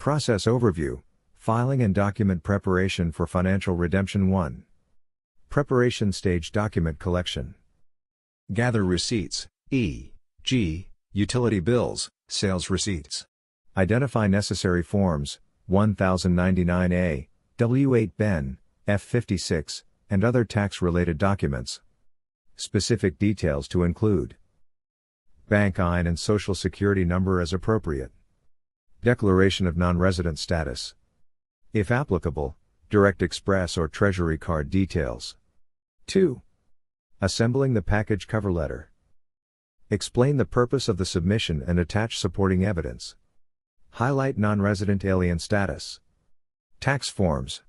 Process Overview, Filing and Document Preparation for Financial Redemption 1. Preparation Stage Document Collection. Gather receipts, e.g., utility bills, sales receipts. Identify necessary forms, 1099-A, W8-BEN, F56, and other tax-related documents. Specific details to include: Bank IN and Social Security number as appropriate. Declaration of non-resident status. If applicable, Direct Express or Treasury card details. 2. Assembling the package cover letter. Explain the purpose of the submission and attach supporting evidence. Highlight non-resident alien status. Tax forms.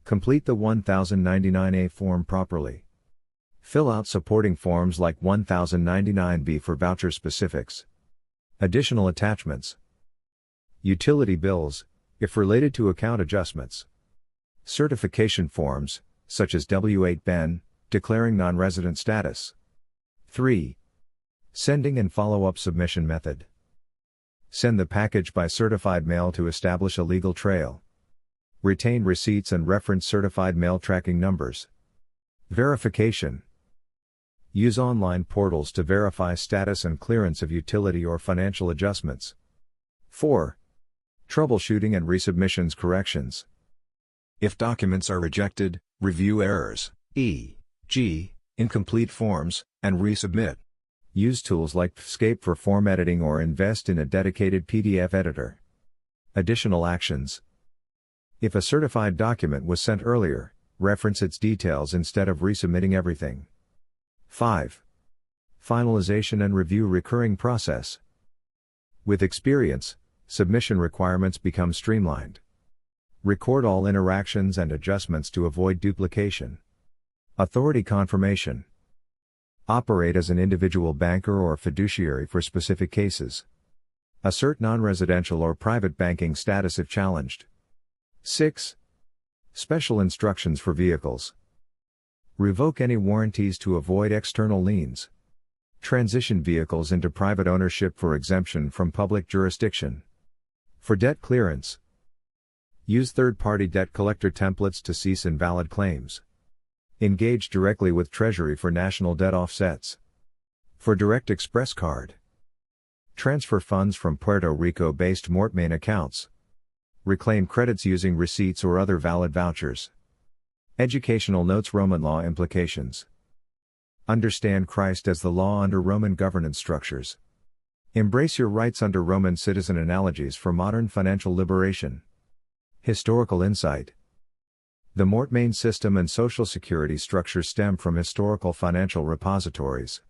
Complete the 1099-A form properly. Fill out supporting forms like 1099-B for voucher specifics. Additional attachments. Utility bills, if related to account adjustments. Certification forms, such as W8-BEN, declaring non-resident status. 3. Sending and follow-up submission method. Send the package by certified mail to establish a legal trail. Retain receipts and reference certified mail tracking numbers. Verification. Use online portals to verify status and clearance of utility or financial adjustments. 4. Troubleshooting and resubmissions corrections. If documents are rejected, review errors, e.g., incomplete forms, and resubmit. Use tools like Escape for form editing or invest in a dedicated PDF editor. Additional actions. If a certified document was sent earlier, reference its details instead of resubmitting everything. 5. Finalization and review recurring process. With experience, submission requirements become streamlined. Record all interactions and adjustments to avoid duplication. Authority confirmation. Operate as an individual banker or fiduciary for specific cases. Assert non-residential or private banking status if challenged. 6. Special instructions for vehicles. Revoke any warranties to avoid external liens. Transition vehicles into private ownership for exemption from public jurisdiction. For debt clearance. Use third-party debt collector templates to cease invalid claims. Engage directly with Treasury for national debt offsets. For Direct Express card. Transfer funds from Puerto Rico-based Mortmain accounts. Reclaim credits using receipts or other valid vouchers. Educational notes. Roman law implications. Understand Christ as the law under Roman governance structures. Embrace your rights under Roman citizen analogies for modern financial liberation. Historical insight. The Mortmain system and Social Security structure stem from historical financial repositories.